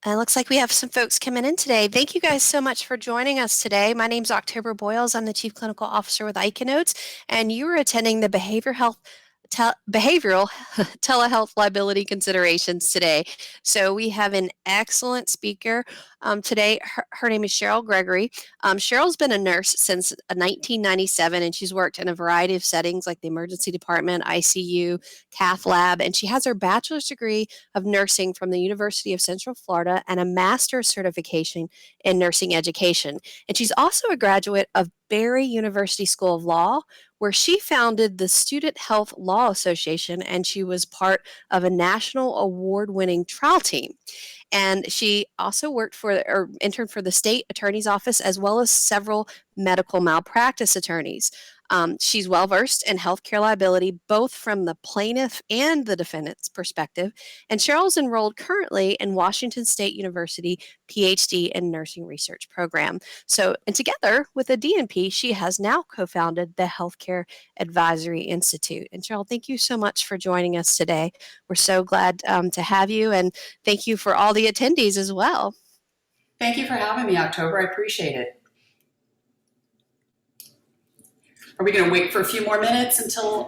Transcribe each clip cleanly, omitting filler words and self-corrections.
It looks like we have some folks coming in today. Thank you guys so much for joining us today. My name is October Boyles. I'm the Chief Clinical Officer with Ichanotes, and you are attending the behavioral telehealth liability considerations today. So we have an excellent speaker today. Her name is Cheryl Gregory. Cheryl's been a nurse since 1997, and she's worked in a variety of settings like the emergency department, ICU, cath lab, and she has her bachelor's degree of nursing from the University of Central Florida and a master's certification in nursing education. And she's also a graduate of Barry University School of Law, where she founded the Student Health Law Association, and she was part of a national award-winning trial team. And she also worked for or interned for the state attorney's office as well as several medical malpractice attorneys. She's well versed in healthcare liability, both from the plaintiff and the defendant's perspective. And Cheryl's enrolled currently in Washington State University PhD in Nursing Research Program. So, and together with the DNP, she has now co-founded the Healthcare Advisory Institute. And Cheryl, thank you so much for joining us today. We're so glad to have you, and thank you for all the attendees as well. Thank you for having me, October. I appreciate it. Are we going to wait for a few more minutes until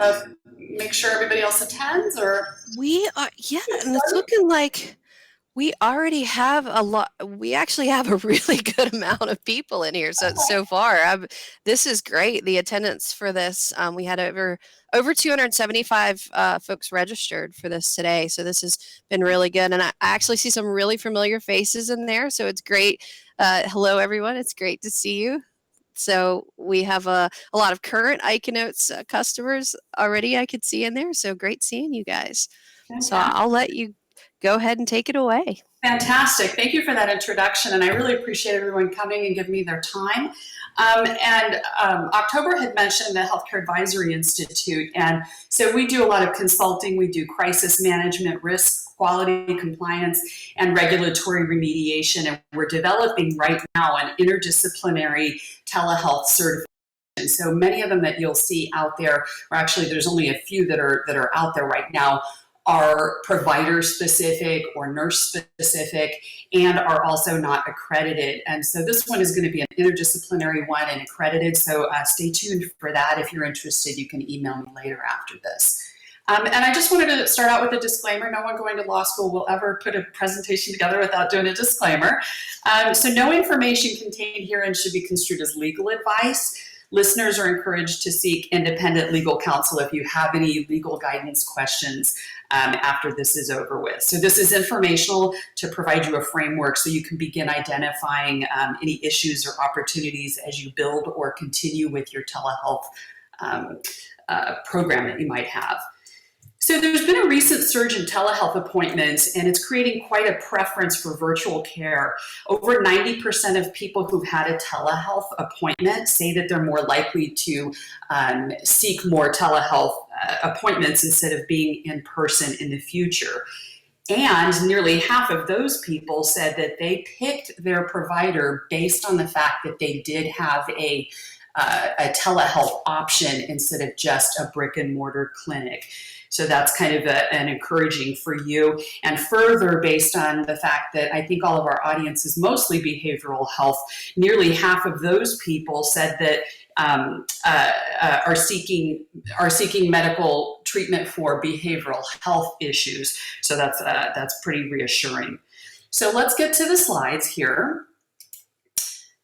make sure everybody else attends, or we are? Yeah, and it's looking like we already have a lot. We actually have a really good amount of people in here so far. This is great. The attendance for this, we had over 275 folks registered for this today. So this has been really good, and I actually see some really familiar faces in there. So it's great. Hello, everyone. It's great to see you. So we have a lot of current Ichanotes customers already I could see in there. So great seeing you guys. Fantastic. So I'll let you go ahead and take it away. Fantastic. Thank you for that introduction. And I really appreciate everyone coming and giving me their time. October had mentioned the Healthcare Advisory Institute. And so we do a lot of consulting. We do crisis management, risk, quality, compliance, and regulatory remediation. And we're developing right now an interdisciplinary telehealth certification. So many of them that you'll see out there, or actually there's only a few that are out there right now, are provider specific or nurse specific and are also not accredited. And so this one is going to be an interdisciplinary one and accredited. So stay tuned for that. If you're interested, you can email me later after this. And I just wanted to start out with a disclaimer. No one going to law school will ever put a presentation together without doing a disclaimer. So no information contained herein should be construed as legal advice. Listeners are encouraged to seek independent legal counsel if you have any legal guidance questions after this is over with. So this is informational to provide you a framework so you can begin identifying any issues or opportunities as you build or continue with your telehealth program that you might have. So there's been a recent surge in telehealth appointments, and it's creating quite a preference for virtual care. Over 90% of people who've had a telehealth appointment say that they're more likely to seek more telehealth appointments instead of being in person in the future. And nearly half of those people said that they picked their provider based on the fact that they did have a telehealth option instead of just a brick and mortar clinic. So that's kind of an encouraging for you. And further, based on the fact that I think all of our audience is mostly behavioral health, nearly half of those people said that are seeking medical treatment for behavioral health issues. So that's pretty reassuring. So let's get to the slides here.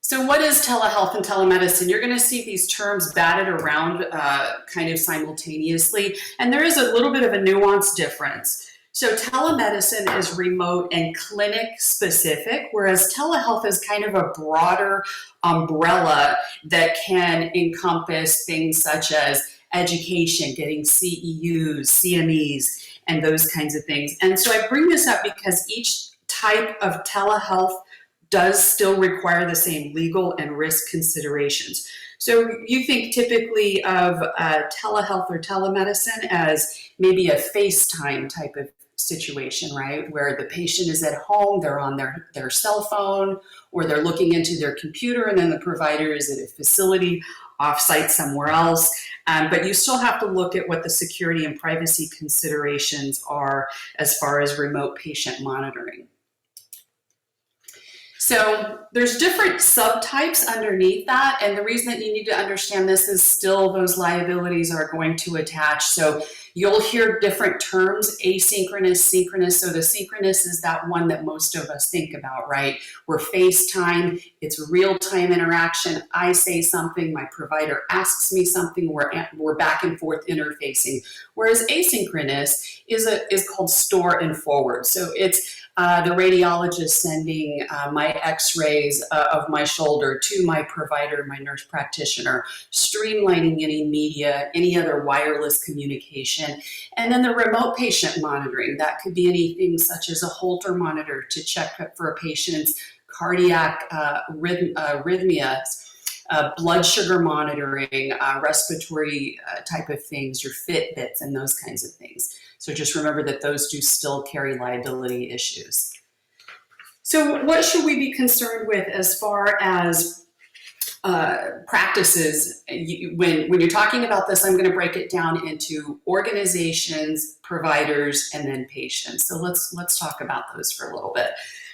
So what is telehealth and telemedicine? You're going to see these terms batted around kind of simultaneously, and there is a little bit of a nuanced difference. So telemedicine is remote and clinic specific, whereas telehealth is kind of a broader umbrella that can encompass things such as education, getting CEUs, CMEs, and those kinds of things. And so I bring this up because each type of telehealth does still require the same legal and risk considerations. So you think typically of telehealth or telemedicine as maybe a FaceTime type of situation, right? Where the patient is at home, they're on their cell phone, or they're looking into their computer, and then the provider is at a facility offsite somewhere else. But you still have to look at what the security and privacy considerations are as far as remote patient monitoring. So there's different subtypes underneath that, and the reason that you need to understand this is still those liabilities are going to attach. So you'll hear different terms, asynchronous, synchronous. So the synchronous is that one that most of us think about, right? We're FaceTime, it's real-time interaction. I say something, my provider asks me something, we're back and forth interfacing. Whereas asynchronous is called store and forward. So it's the radiologist sending my x-rays of my shoulder to my provider, my nurse practitioner, streamlining any media, any other wireless communication. And then the remote patient monitoring, that could be anything such as a Holter monitor to check for a patient's cardiac arrhythmias, blood sugar monitoring, respiratory type of things, your Fitbits and those kinds of things. So just remember that those do still carry liability issues. So what should we be concerned with as far as practices? When you're talking about this, I'm going to break it down into organizations, providers, and then patients. So let's talk about those for a little bit.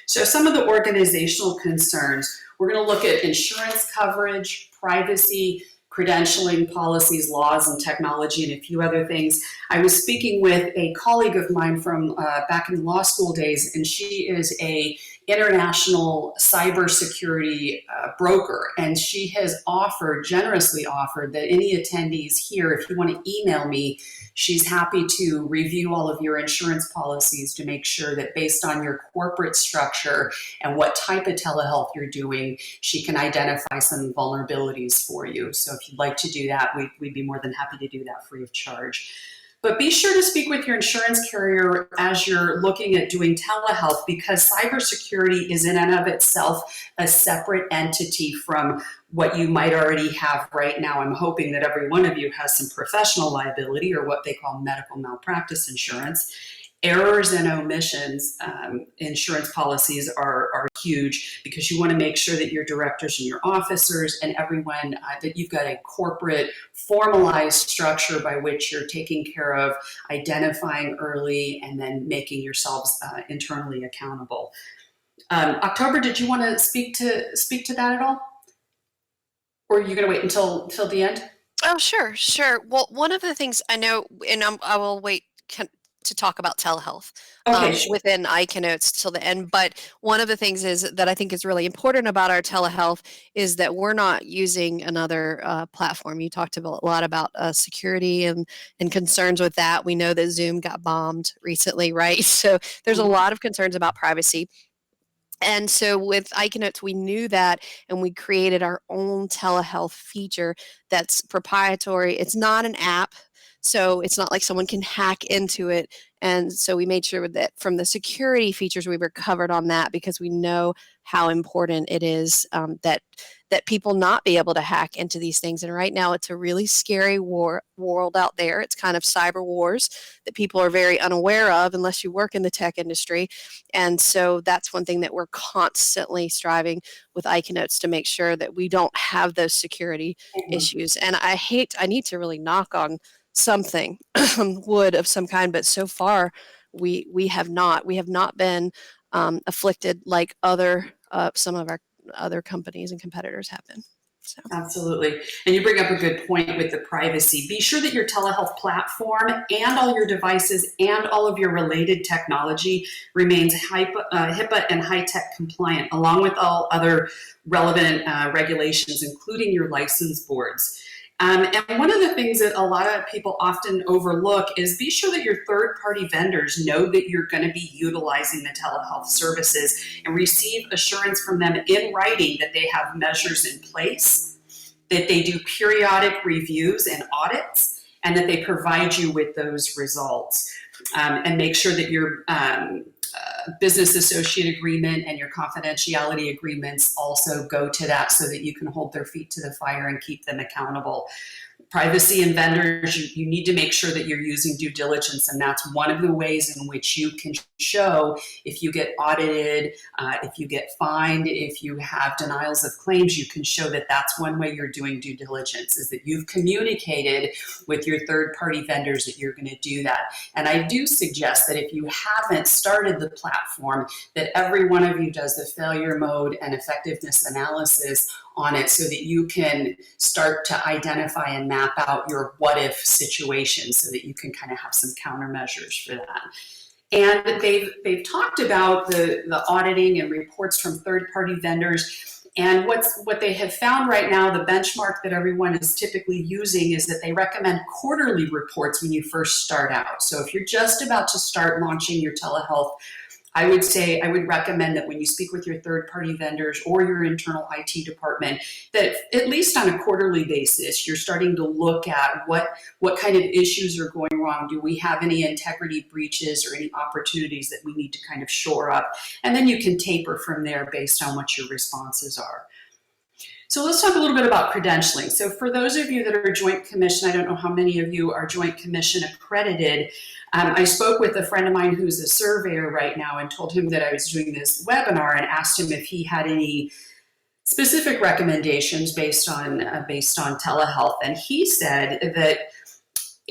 So some of the organizational concerns, we're going to look at insurance coverage, privacy, credentialing, policies, laws, and technology, and a few other things. I was speaking with a colleague of mine from back in law school days, and she is a international cybersecurity broker, and she has generously offered that any attendees here, if you want to email me, she's happy to review all of your insurance policies to make sure that based on your corporate structure and what type of telehealth you're doing, she can identify some vulnerabilities for you. So if you'd like to do that, we'd be more than happy to do that free of charge. But be sure to speak with your insurance carrier as you're looking at doing telehealth, because cybersecurity is in and of itself a separate entity from what you might already have right now. I'm hoping that every one of you has some professional liability, or what they call medical malpractice insurance. Errors and omissions, insurance policies are huge, because you want to make sure that your directors and your officers and everyone, that you've got a corporate formalized structure by which you're taking care of identifying early and then making yourselves internally accountable. October, did you want to speak to that at all? Or are you going to wait until the end? Oh, sure. Well, one of the things I know, and I will wait to talk about telehealth Okay, sure. within iCanotes till the end. But one of the things is that I think is really important about our telehealth is that we're not using another platform. You talked a lot about security and concerns with that. We know that Zoom got bombed recently, right? So there's a lot of concerns about privacy. And so with iCanotes, we knew that, and we created our own telehealth feature that's proprietary. It's not an app, so it's not like someone can hack into it. And so we made sure that from the security features, we were covered on that, because we know how important it is that people not be able to hack into these things. And right now, it's a really scary world out there. It's kind of cyber wars that people are very unaware of unless you work in the tech industry. And so that's one thing that we're constantly striving with iCanotes to make sure that we don't have those security issues. And I need to really knock on something wood of some kind, but so far we have not been afflicted like some of our other companies and competitors have been. So. Absolutely. And you bring up a good point with the privacy. Be sure that your telehealth platform and all your devices and all of your related technology remains HIPAA and high-tech compliant, along with all other relevant regulations, including your license boards. And one of the things that a lot of people often overlook is be sure that your third-party vendors know that you're going to be utilizing the telehealth services, and receive assurance from them in writing that they have measures in place, that they do periodic reviews and audits, and that they provide you with those results. And make sure that your business associate agreement and your confidentiality agreements also go to that, so that you can hold their feet to the fire and keep them accountable. privacy and vendors, you need to make sure that you're using due diligence, and that's one of the ways in which you can show if you get audited, if you get fined, if you have denials of claims, you can show that that's one way you're doing due diligence, is that you've communicated with your third-party vendors that you're going to do that. And I do suggest that if you haven't started the platform, that every one of you does the failure mode and effectiveness analysis on it, so that you can start to identify and map out your what if situation, so that you can kind of have some countermeasures for that. And they've talked about the auditing and reports from third-party vendors. And what they have found right now, the benchmark that everyone is typically using, is that they recommend quarterly reports when you first start out. So if you're just about to start launching your telehealth, I would recommend that when you speak with your third-party vendors or your internal IT department, that at least on a quarterly basis, you're starting to look at what kind of issues are going wrong. Do we have any integrity breaches or any opportunities that we need to kind of shore up? And then you can taper from there based on what your responses are. So let's talk a little bit about credentialing. So for those of you that are Joint Commission, I don't know how many of you are Joint Commission accredited. I spoke with a friend of mine who's a surveyor right now and told him that I was doing this webinar, and asked him if he had any specific recommendations based on telehealth. And he said that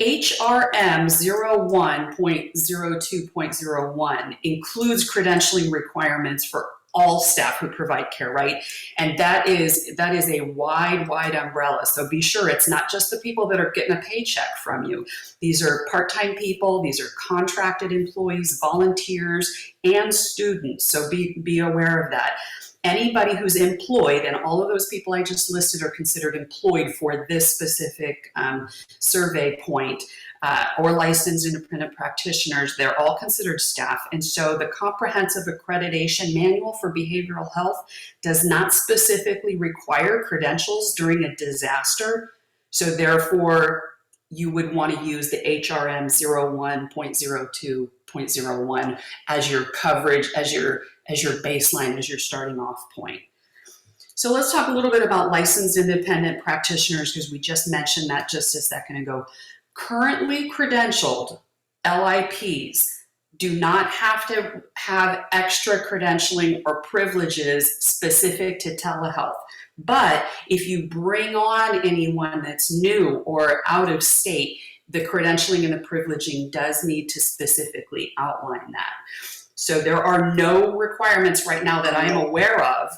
HRM 01.02.01 includes credentialing requirements for all staff who provide care, right? And that is a wide umbrella. So be sure it's not just the people that are getting a paycheck from you. These are part-time people, these are contracted employees, volunteers, and students. So be aware of that. Anybody who's employed, and all of those people I just listed are considered employed for this specific survey point, or licensed independent practitioners, they're all considered staff. And so the comprehensive accreditation manual for behavioral health does not specifically require credentials during a disaster. So therefore, you would want to use the HRM 01.02.01 as your coverage, as your baseline, as your starting off point. So let's talk a little bit about licensed independent practitioners, because we just mentioned that just a second ago. Currently credentialed LIPs do not have to have extra credentialing or privileges specific to telehealth. But if you bring on anyone that's new or out of state, the credentialing and the privileging does need to specifically outline that. So there are no requirements right now that I am aware of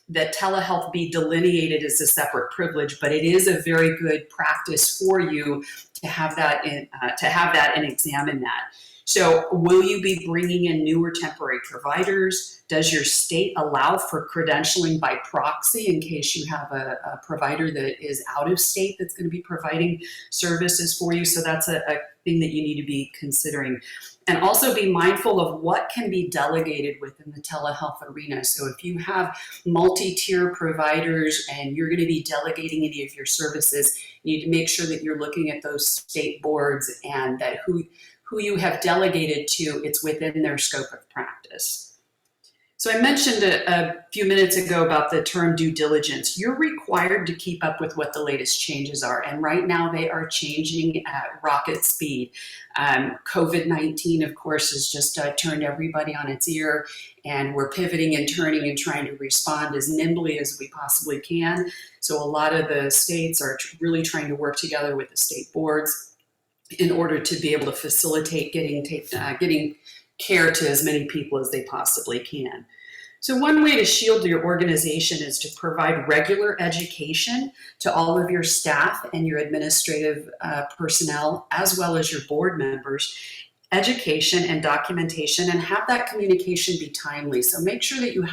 that telehealth be delineated as a separate privilege, but it is a very good practice for you to have that and examine that. So will you be bringing in newer temporary providers? Does your state allow for credentialing by proxy in case you have a provider that is out of state that's going to be providing services for you? So that's a thing that you need to be considering. And also be mindful of what can be delegated within the telehealth arena. So if you have multi-tier providers and you're going to be delegating any of your services, you need to make sure that you're looking at those state boards and that who you have delegated to, it's within their scope of practice. So I mentioned a few minutes ago about the term due diligence. You're required to keep up with what the latest changes are. And right now they are changing at rocket speed. COVID-19, of course, has just turned everybody on its ear, and we're pivoting and turning and trying to respond as nimbly as we possibly can. So a lot of the states are really trying to work together with the state boards in order to be able to facilitate getting care to as many people as they possibly can. So one way to shield your organization is to provide regular education to all of your staff and your administrative personnel, as well as your board members, education and documentation, and have that communication be timely. So make sure that you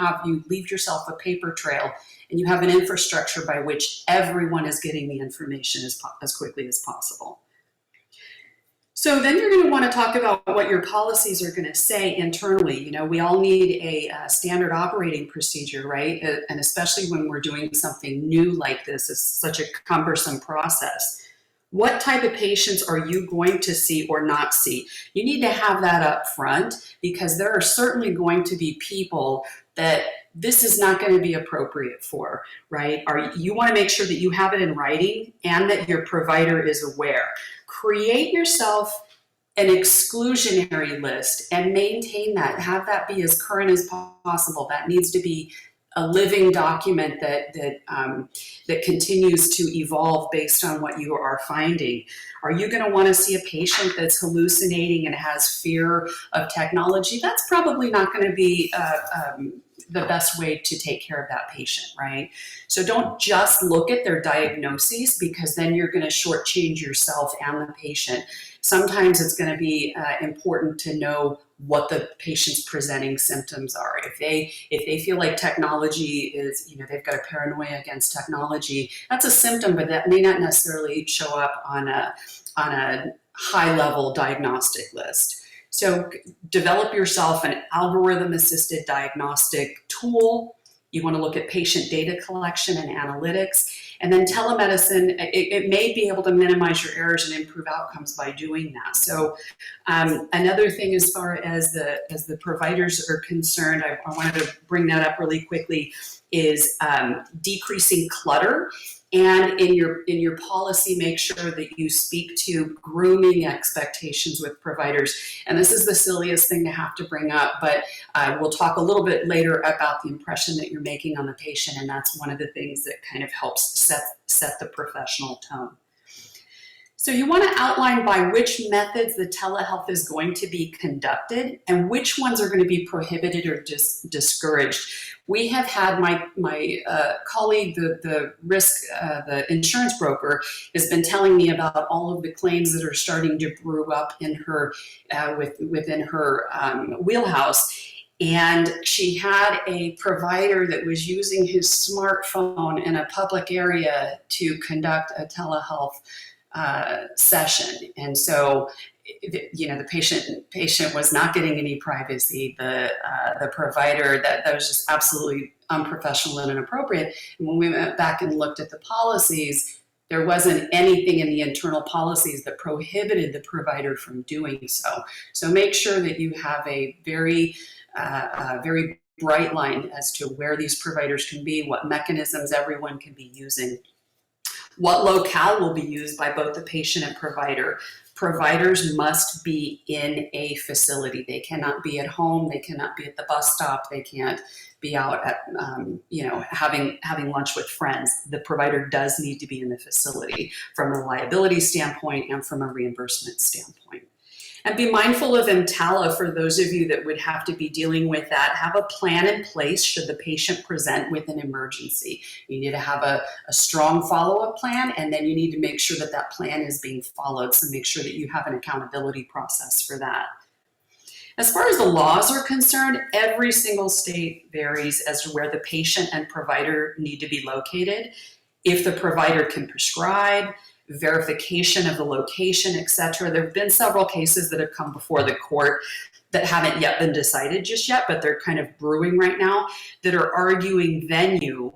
leave yourself a paper trail and you have an infrastructure by which everyone is getting the information as quickly as possible. So then you're going to want to talk about what your policies are going to say internally. You know, we all need a standard operating procedure, right? And especially when we're doing something new like this, it's such a cumbersome process. What type of patients are you going to see or not see? You need to have that up front, because there are certainly going to be people that this is not going to be appropriate for, right? You want to make sure that you have it in writing and that your provider is aware. Create yourself an exclusionary list and maintain that. Have that be as current as possible. That needs to be a living document that continues to evolve based on what you are finding. Are you going to want to see a patient that's hallucinating and has fear of technology? That's probably not going to be the best way to take care of that patient, right? So don't just look at their diagnoses, because then you're going to shortchange yourself and the patient. Sometimes it's going to be important to know what the patient's presenting symptoms are. If they feel like technology is, they've got a paranoia against technology, that's a symptom, but that may not necessarily show up on a high level diagnostic list. So develop yourself an algorithm assisted diagnostic tool. You want to look at patient data collection and analytics. And then telemedicine, it may be able to minimize your errors and improve outcomes by doing that. So another thing, as far as the providers are concerned, I wanted to bring that up really quickly, is decreasing clutter. And in your policy, make sure that you speak to grooming expectations with providers. And this is the silliest thing to have to bring up, but we'll talk a little bit later about the impression that you're making on the patient, and that's one of the things that kind of helps set the professional tone. So you want to outline by which methods the telehealth is going to be conducted and which ones are going to be prohibited or discouraged. We have had my colleague, the insurance broker, has been telling me about all of the claims that are starting to brew up in her within her wheelhouse. And she had a provider that was using his smartphone in a public area to conduct a telehealth session. And so, the patient was not getting any privacy. The provider, that was just absolutely unprofessional and inappropriate. And when we went back and looked at the policies, there wasn't anything in the internal policies that prohibited the provider from doing so. So make sure that you have a very bright line as to where these providers can be, what mechanisms everyone can be using, what locale will be used by both the patient and provider. Providers must be in a facility. They cannot be at home. They cannot be at the bus stop. They can't be out at, having lunch with friends. The provider does need to be in the facility from a liability standpoint and from a reimbursement standpoint. And be mindful of EMTALA for those of you that would have to be dealing with that. Have a plan in place should the patient present with an emergency. You need to have a strong follow-up plan, and then you need to make sure that that plan is being followed. So make sure that you have an accountability process for that. As far as the laws are concerned, every single state varies as to where the patient and provider need to be located. If the provider can prescribe, verification of the location, etc. There have been several cases that have come before the court that haven't yet been decided just yet, but they're kind of brewing right now, that are arguing venue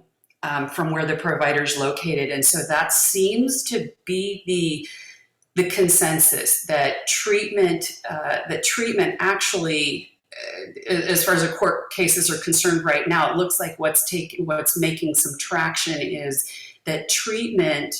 from where the provider is located. And so that seems to be the consensus, that treatment actually, as far as the court cases are concerned right now, it looks like what's making some traction is that treatment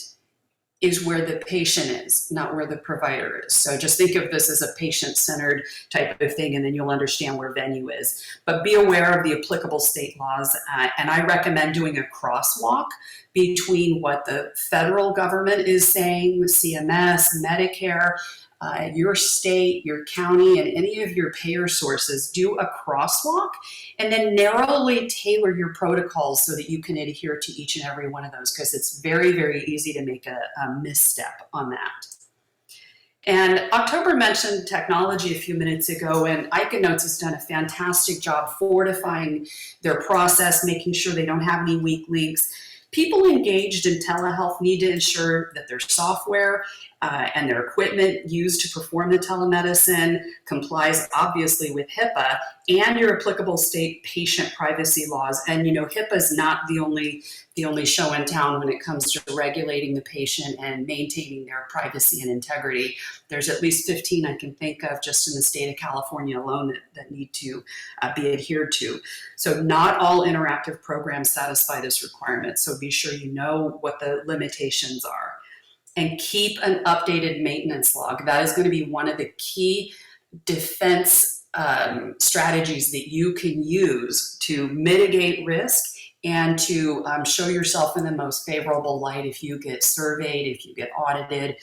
is where the patient is, not where the provider is. So just think of this as a patient-centered type of thing, and then you'll understand where venue is. But be aware of the applicable state laws, and I recommend doing a crosswalk between what the federal government is saying, CMS, Medicare, your state, your county, and any of your payer sources. Do a crosswalk and then narrowly tailor your protocols so that you can adhere to each and every one of those, because it's very, very easy to make a misstep on that. And October mentioned technology a few minutes ago, and Notes has done a fantastic job fortifying their process, making sure they don't have any weak links. People engaged in telehealth need to ensure that their software and their equipment used to perform the telemedicine complies obviously with HIPAA, and your applicable state patient privacy laws. And HIPAA is not the only show in town when it comes to regulating the patient and maintaining their privacy and integrity. There's at least 15 I can think of just in the state of California alone that need to be adhered to. So not all interactive programs satisfy this requirement. So be sure you know what the limitations are. And keep an updated maintenance log. That is going to be one of the key defense strategies that you can use to mitigate risk and to show yourself in the most favorable light if you get surveyed, if you get audited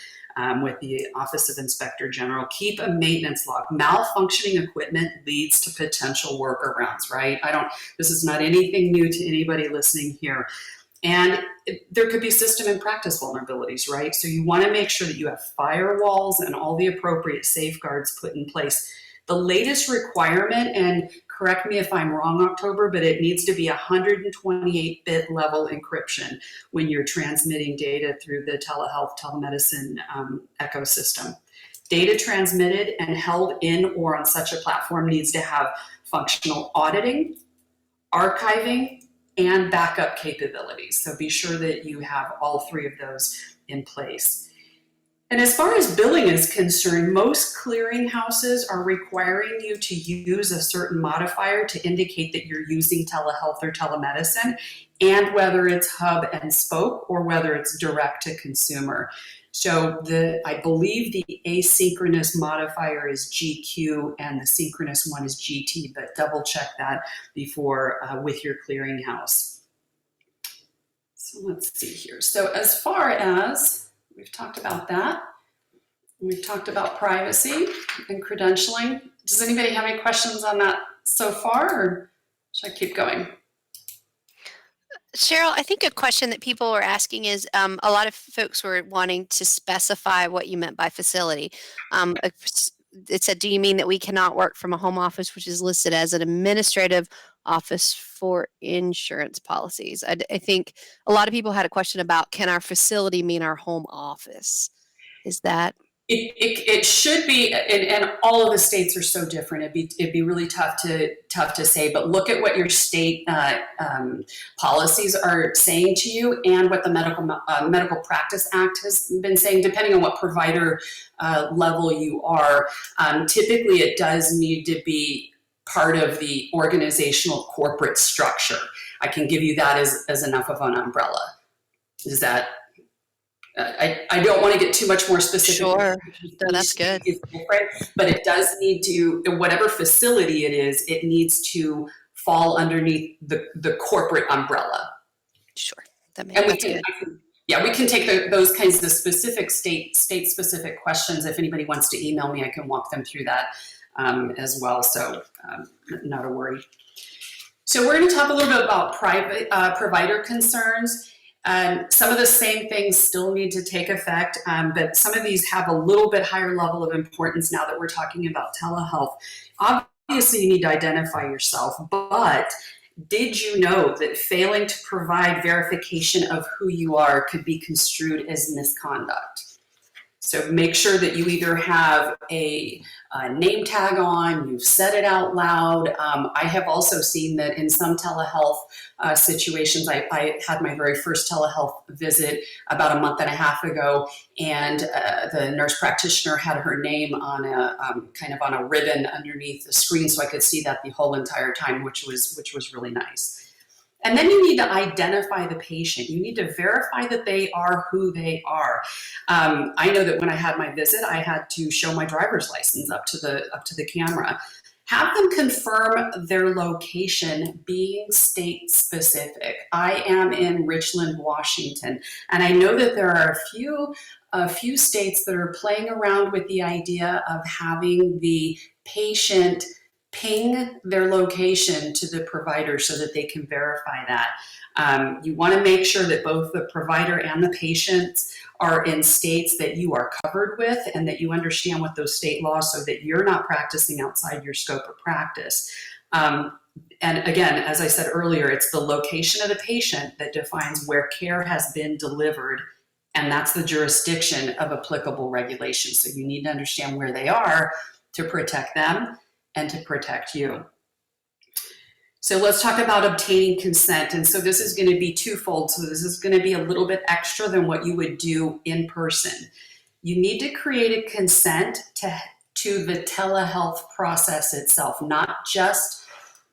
with the Office of Inspector General. Keep a maintenance log. Malfunctioning equipment leads to potential workarounds, right? This is not anything new to anybody listening here. And there could be system and practice vulnerabilities, right? So you want to make sure that you have firewalls and all the appropriate safeguards put in place. The latest requirement, and correct me if I'm wrong, October, but it needs to be 128-bit level encryption when you're transmitting data through the telehealth, telemedicine ecosystem. Data transmitted and held in or on such a platform needs to have functional auditing, archiving, and backup capabilities. So be sure that you have all three of those in place. And as far as billing is concerned, most clearinghouses are requiring you to use a certain modifier to indicate that you're using telehealth or telemedicine, and whether it's hub and spoke or whether it's direct to consumer. So I believe the asynchronous modifier is GQ and the synchronous one is GT, but double check that before with your clearinghouse. So let's see here. So as far as we've talked about that, we've talked about privacy and credentialing. Does anybody have any questions on that so far, or should I keep going? Cheryl, I think a question that people were asking is a lot of folks were wanting to specify what you meant by facility. It said, do you mean that we cannot work from a home office, which is listed as an administrative office for insurance policies? I think a lot of people had a question about, can our facility mean our home office? Is that? It should be, and all of the states are so different. It'd be really tough to say. But look at what your state policies are saying to you, and what the Medical Practice Act has been saying. Depending on what provider level you are, typically it does need to be part of the organizational corporate structure. I can give you that as enough of an umbrella. Is that? I don't want to get too much more specific. Sure, no, that's good. But it does need to, whatever facility it is, it needs to fall underneath the corporate umbrella. Sure, that's good. We can take those kinds of specific state-specific questions. If anybody wants to email me, I can walk them through that as well. So not a worry. So we're going to talk a little bit about provider concerns. Some of the same things still need to take effect, but some of these have a little bit higher level of importance now that we're talking about telehealth. Obviously, you need to identify yourself, but did you know that failing to provide verification of who you are could be construed as misconduct? So make sure that you either have a name tag on, you've said it out loud. I have also seen that in some telehealth situations. I had my very first telehealth visit about a month and a half ago, and the nurse practitioner had her name on a kind of on a ribbon underneath the screen, so I could see that the whole entire time, which was really nice. And then you need to identify the patient. You need to verify that they are who they are. I know that when I had my visit, I had to show my driver's license up to the camera. Have them confirm their location, being state specific. I am in Richland, Washington, and I know that there are a few states that are playing around with the idea of having the patient ping their location to the provider so that they can verify that. You want to make sure that both the provider and the patients are in states that you are covered with, and that you understand what those state laws, so that you're not practicing outside your scope of practice. And again, as I said earlier, it's the location of the patient that defines where care has been delivered, and that's the jurisdiction of applicable regulations. So you need to understand where they are to protect them and to protect you. So let's talk about obtaining consent. And so this is going to be twofold. So this is going to be a little bit extra than what you would do in person. You need to create a consent to the telehealth process itself, not just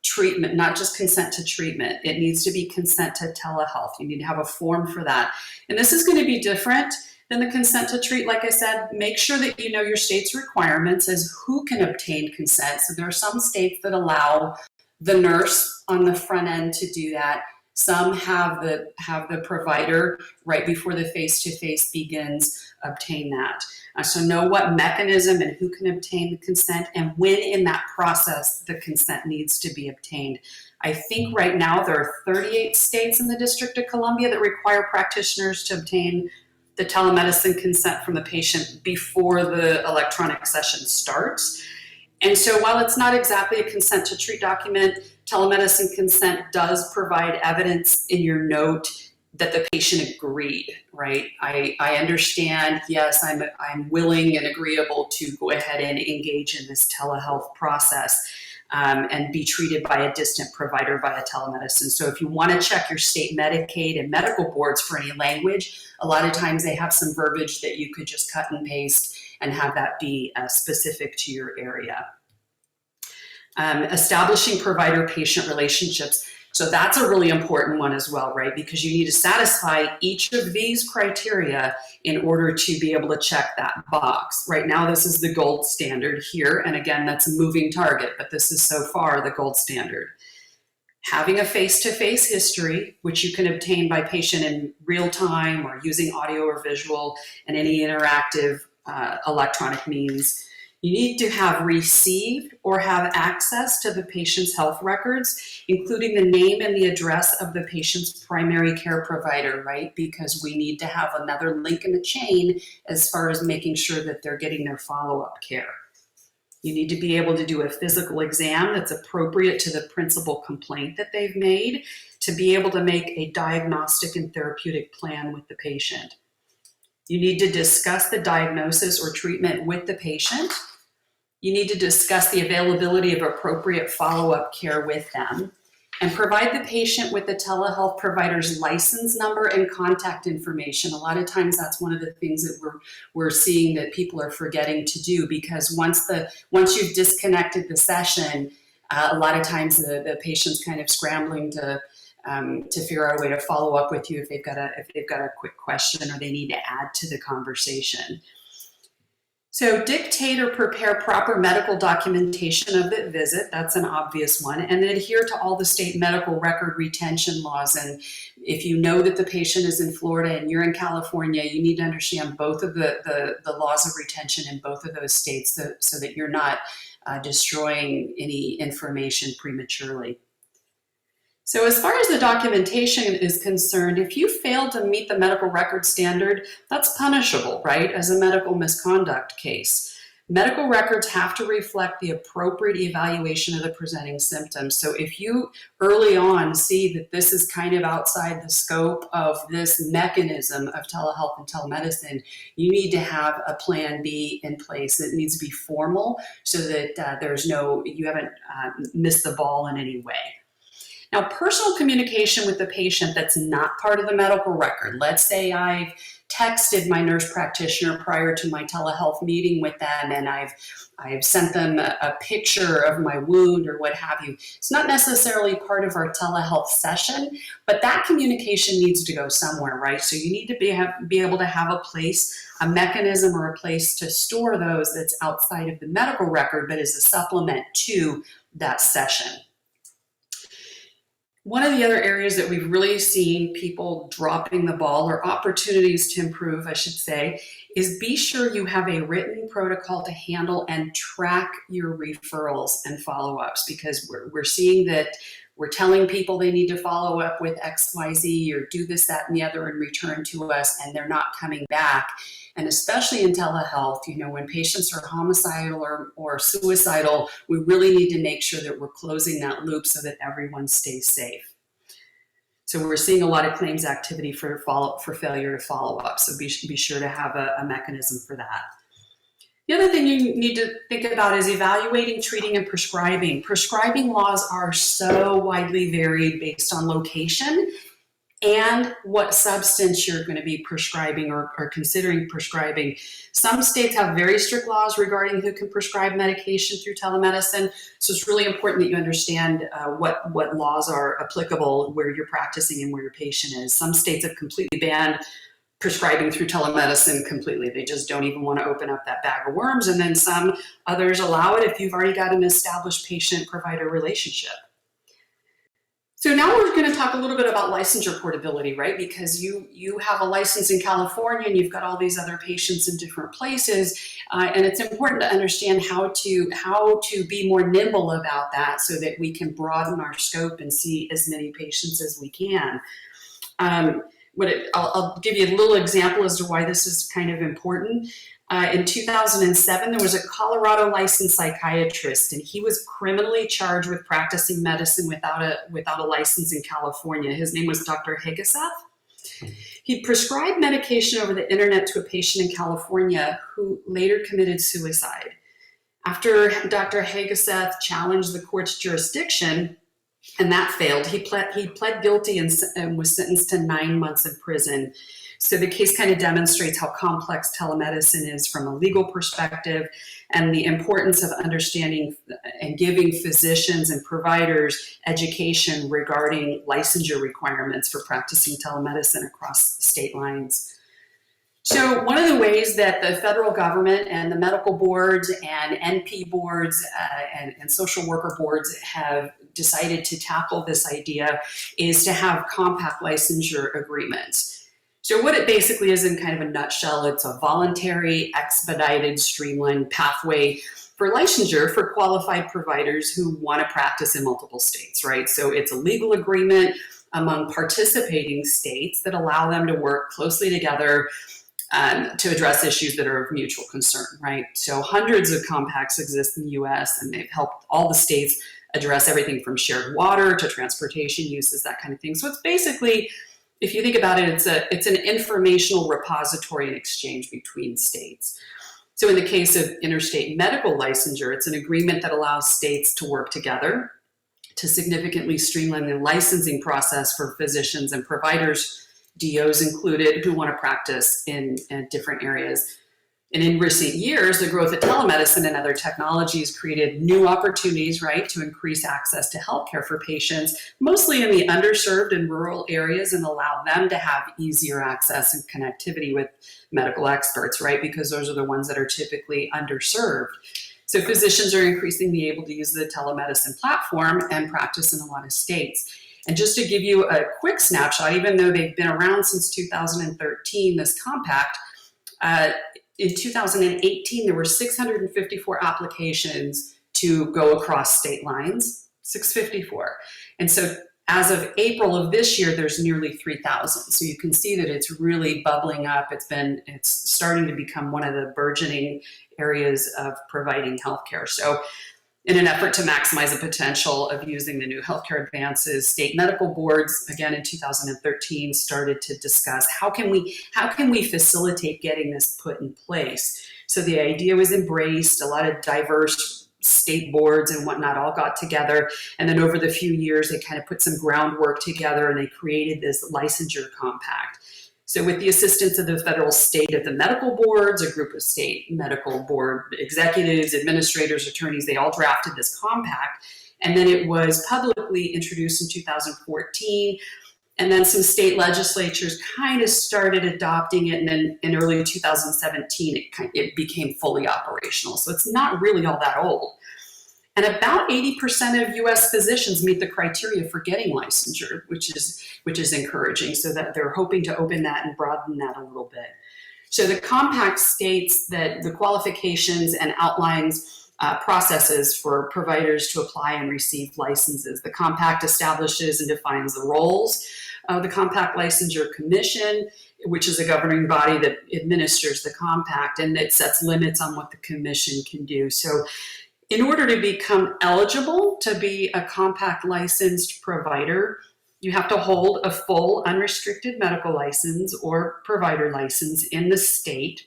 treatment, not just consent to treatment. It needs to be consent to telehealth. You need to have a form for that. And this is going to be different than the consent to treat. Like I said, make sure that you know your state's requirements as who can obtain consent. So there are some states that allow the nurse on the front end to do that. Some have the provider right before the face-to-face begins obtain that. So know what mechanism and who can obtain the consent and when in that process the consent needs to be obtained. I think right now there are 38 states in the District of Columbia that require practitioners to obtain the telemedicine consent from the patient before the electronic session starts. And so while it's not exactly a consent to treat document, telemedicine consent does provide evidence in your note that the patient agreed, right? I understand, yes, I'm willing and agreeable to go ahead and engage in this telehealth process and be treated by a distant provider via telemedicine. So if you want to check your state Medicaid and medical boards for any language, a lot of times they have some verbiage that you could just cut and paste and have that be specific to your area. Establishing provider-patient relationships. So that's a really important one as well, right? Because you need to satisfy each of these criteria in order to be able to check that box. Right now, this is the gold standard here. And again, that's a moving target, but this is so far the gold standard. Having a face-to-face history, which you can obtain by patient in real time or using audio or visual and any interactive electronic means. You need to have received or have access to the patient's health records, including the name and the address of the patient's primary care provider, right? Because we need to have another link in the chain as far as making sure that they're getting their follow-up care. You need to be able to do a physical exam that's appropriate to the principal complaint that they've made to be able to make a diagnostic and therapeutic plan with the patient. You need to discuss the diagnosis or treatment with the patient. You need to discuss the availability of appropriate follow-up care with them and provide the patient with the telehealth provider's license number and contact information. A lot of times that's one of the things that we're seeing that people are forgetting to do, because once you've disconnected the session, a lot of times the patient's kind of scrambling to figure out a way to follow up with you if they've got a quick question or they need to add to the conversation. So dictate or prepare proper medical documentation of the visit. That's an obvious one. And adhere to all the state medical record retention laws. And if you know that the patient is in Florida and you're in California, you need to understand both of the laws of retention in both of those states so that you're not destroying any information prematurely. So as far as the documentation is concerned, if you fail to meet the medical record standard, that's punishable, right, as a medical misconduct case. Medical records have to reflect the appropriate evaluation of the presenting symptoms. So if you early on see that this is kind of outside the scope of this mechanism of telehealth and telemedicine, you need to have a plan B in place. It needs to be formal so that you haven't missed the ball in any way. Now, personal communication with the patient that's not part of the medical record. Let's say I've texted my nurse practitioner prior to my telehealth meeting with them and I've sent them a picture of my wound or what have you. It's not necessarily part of our telehealth session, but that communication needs to go somewhere, right? So you need to be able to have a place, a mechanism or a place to store those that's outside of the medical record, but is a supplement to that session. One of the other areas that we've really seen people dropping the ball, or opportunities to improve, I should say, is be sure you have a written protocol to handle and track your referrals and follow-ups, because we're seeing that we're telling people they need to follow up with XYZ or do this, that, and the other and return to us, and they're not coming back. And especially in telehealth, when patients are homicidal or suicidal, we really need to make sure that we're closing that loop so that everyone stays safe. So we're seeing a lot of claims activity for failure to follow up. So be sure to have a mechanism for that. The other thing you need to think about is evaluating, treating, and prescribing. Prescribing laws are so widely varied based on location and what substance you're going to be prescribing or considering prescribing. Some states have very strict laws regarding who can prescribe medication through telemedicine, so it's really important that you understand what laws are applicable where you're practicing and where your patient is. Some states have completely banned prescribing through telemedicine completely. They just don't even want to open up that bag of worms, and then some others allow it if you've already got an established patient-provider relationship. So now we're going to talk a little bit about licensure portability, right? Because you have a license in California and you've got all these other patients in different places, and it's important to understand how to be more nimble about that so that we can broaden our scope and see as many patients as we can. I'll give you a little example as to why this is kind of important. In 2007, there was a Colorado licensed psychiatrist, and he was criminally charged with practicing medicine without a license in California. His name was Dr. Hegeseth. He prescribed medication over the internet to a patient in California who later committed suicide. After Dr. Hegeseth challenged the court's jurisdiction, and that failed, he pled guilty and was sentenced to 9 months in prison. So the case kind of demonstrates how complex telemedicine is from a legal perspective and the importance of understanding and giving physicians and providers education regarding licensure requirements for practicing telemedicine across state lines. So one of the ways that the federal government and the medical boards and NP boards and social worker boards have decided to tackle this idea is to have compact licensure agreements. So what it basically is in kind of a nutshell, it's a voluntary, expedited, streamlined pathway for licensure for qualified providers who want to practice in multiple states, right? So it's a legal agreement among participating states that allow them to work closely together to address issues that are of mutual concern, right? So hundreds of compacts exist in the US, and they've helped all the states address everything from shared water to transportation uses, that kind of thing. So it's basically, if you think about it, it's an informational repository and exchange between states. So in the case of interstate medical licensure, it's an agreement that allows states to work together to significantly streamline the licensing process for physicians and providers, DOs included, who want to practice in different areas. And in recent years, the growth of telemedicine and other technologies created new opportunities, right, to increase access to healthcare for patients, mostly in the underserved and rural areas, and allow them to have easier access and connectivity with medical experts, right, because those are the ones that are typically underserved. So physicians are increasingly able to use the telemedicine platform and practice in a lot of states. And just to give you a quick snapshot, even though they've been around since 2013, this compact, in 2018, there were 654 applications to go across state lines, 654. And so as of April of this year, there's nearly 3,000. So you can see that it's really bubbling up. It's starting to become one of the burgeoning areas of providing healthcare. So in an effort to maximize the potential of using the new healthcare advances, state medical boards, again in 2013, started to discuss how can we facilitate getting this put in place. So the idea was embraced. A lot of diverse state boards and whatnot all got together, and then over the few years, they kind of put some groundwork together and they created this licensure compact. So with the assistance of the federal state of the medical boards, a group of state medical board executives, administrators, attorneys, they all drafted this compact. And then it was publicly introduced in 2014. And then some state legislatures kind of started adopting it. And then in early 2017, it became fully operational. So it's not really all that old. And about 80% of US physicians meet the criteria for getting licensure, which is encouraging, so that they're hoping to open that and broaden that a little bit. So the compact states that the qualifications and outlines processes for providers to apply and receive licenses. The compact establishes and defines the roles of the Compact Licensure Commission, which is a governing body that administers the compact, and it sets limits on what the commission can do. So in order to become eligible to be a compact licensed provider, you have to hold a full unrestricted medical license or provider license in the state.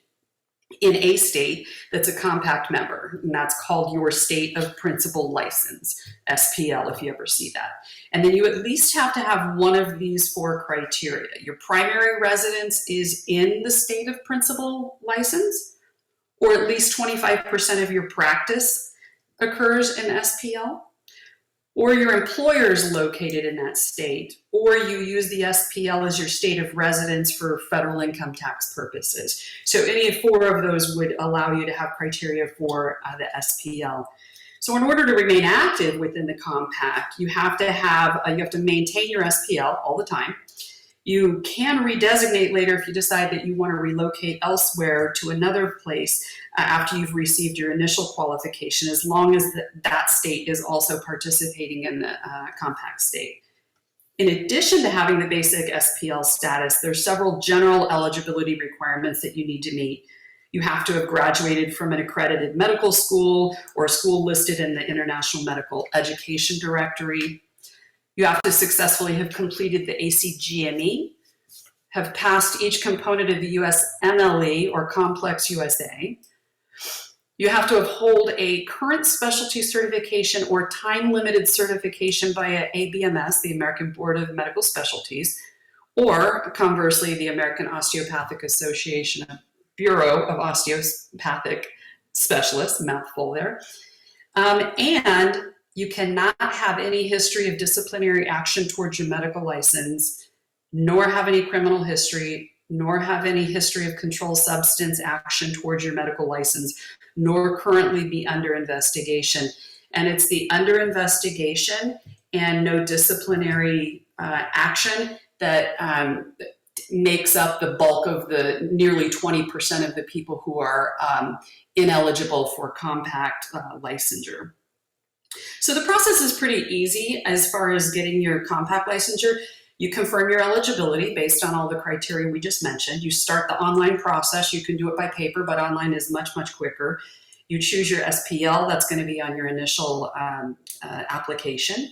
in a state that's a compact member, and that's called your state of principal license, SPL, if you ever see that. And then you at least have to have one of these 4 criteria. Your primary residence is in the state of principal license, or at least 25% of your practice occurs in SPL, or your employer is located in that state, or you use the SPL as your state of residence for federal income tax purposes. So any 4 of those would allow you to have criteria for the SPL. So in order to remain active within the compact, you have to maintain your SPL all the time. You can redesignate later if you decide that you want to relocate elsewhere to another place after you've received your initial qualification, as long as that state is also participating in the compact state. In addition to having the basic SPL status, there's several general eligibility requirements that you need to meet. You have to have graduated from an accredited medical school or a school listed in the International Medical Education Directory. You have to successfully have completed the ACGME, have passed each component of the US MLE or Complex USA. You have to have hold a current specialty certification or time-limited certification via ABMS, the American Board of Medical Specialties, or conversely, the American Osteopathic Association Bureau of Osteopathic Specialists, mouthful there. And you cannot have any history of disciplinary action towards your medical license, nor have any criminal history, nor have any history of controlled substance action towards your medical license, nor currently be under investigation. And it's the under investigation and no disciplinary action that makes up the bulk of the nearly 20% of the people who are ineligible for compact licensure. So the process is pretty easy as far as getting your compact licensure. You confirm your eligibility based on all the criteria we just mentioned. You start the online process. You can do it by paper, but online is much, much quicker. You choose your SPL. That's going to be on your initial application.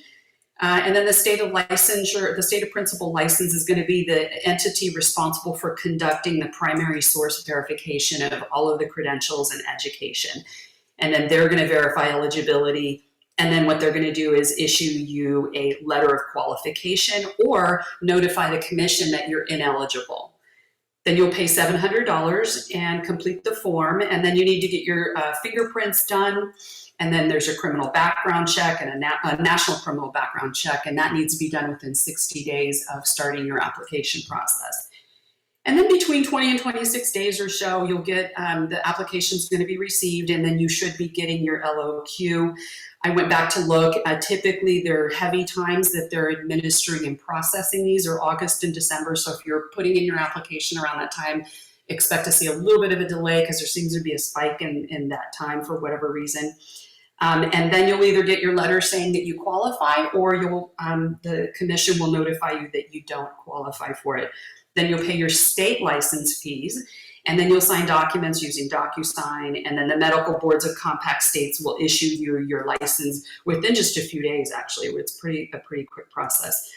And then the state of licensure, the state of principal license is going to be the entity responsible for conducting the primary source verification of all of the credentials and education. And then they're going to verify eligibility. And then what they're going to do is issue you a letter of qualification or notify the commission that you're ineligible. Then you'll pay $700 and complete the form. And then you need to get your fingerprints done. And then there's a criminal background check and a national criminal background check. And that needs to be done within 60 days of starting your application process. And then between 20 and 26 days or so, you'll get the application's going to be received, and then you should be getting your LOQ. I went back to look. Typically, there are heavy times that they're administering and processing these are August and December. So if you're putting in your application around that time, expect to see a little bit of a delay because there seems to be a spike in that time for whatever reason. And then you'll either get your letter saying that you qualify, or the commission will notify you that you don't qualify for it. Then you'll pay your state license fees, and then you'll sign documents using DocuSign, and then the medical boards of compact states will issue you your license within just a few days, actually. It's a pretty quick process.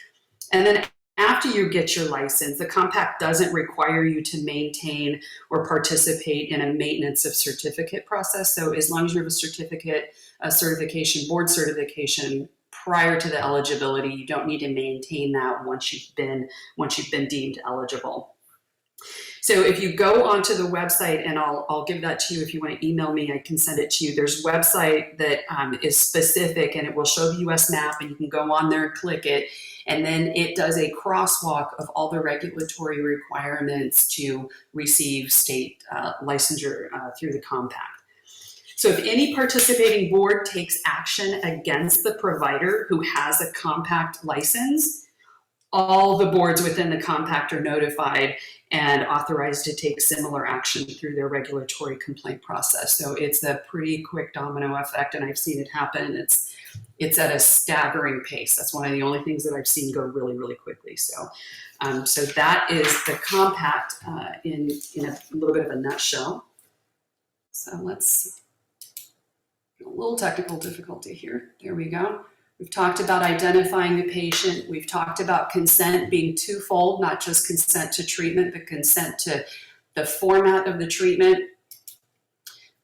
And then after you get your license, the compact doesn't require you to maintain or participate in a maintenance of certificate process. So as long as you have a certification, board certification, prior to the eligibility, you don't need to maintain that once you've been deemed eligible. So if you go onto the website, and I'll give that to you if you want to email me, I can send it to you. There's a website that is specific, and it will show the US map, and you can go on there and click it. And then it does a crosswalk of all the regulatory requirements to receive state licensure through the compact. So if any participating board takes action against the provider who has a compact license, all the boards within the compact are notified and authorized to take similar action through their regulatory complaint process. So it's a pretty quick domino effect, and I've seen it happen. It's at a staggering pace. That's one of the only things that I've seen go really, really quickly. So that is the compact in a little bit of a nutshell. So let's a little technical difficulty here. There we go. We've talked about identifying the patient. We've talked about consent being twofold, not just consent to treatment, but consent to the format of the treatment.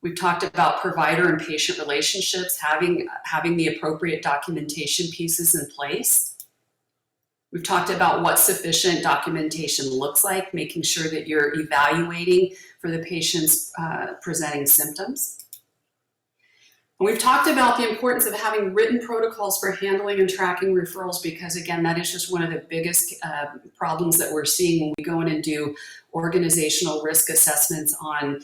We've talked about provider and patient relationships, having the appropriate documentation pieces in place. We've talked about what sufficient documentation looks like, making sure that you're evaluating for the patient's presenting symptoms. And we've talked about the importance of having written protocols for handling and tracking referrals, because again, that is just one of the biggest problems that we're seeing when we go in and do organizational risk assessments on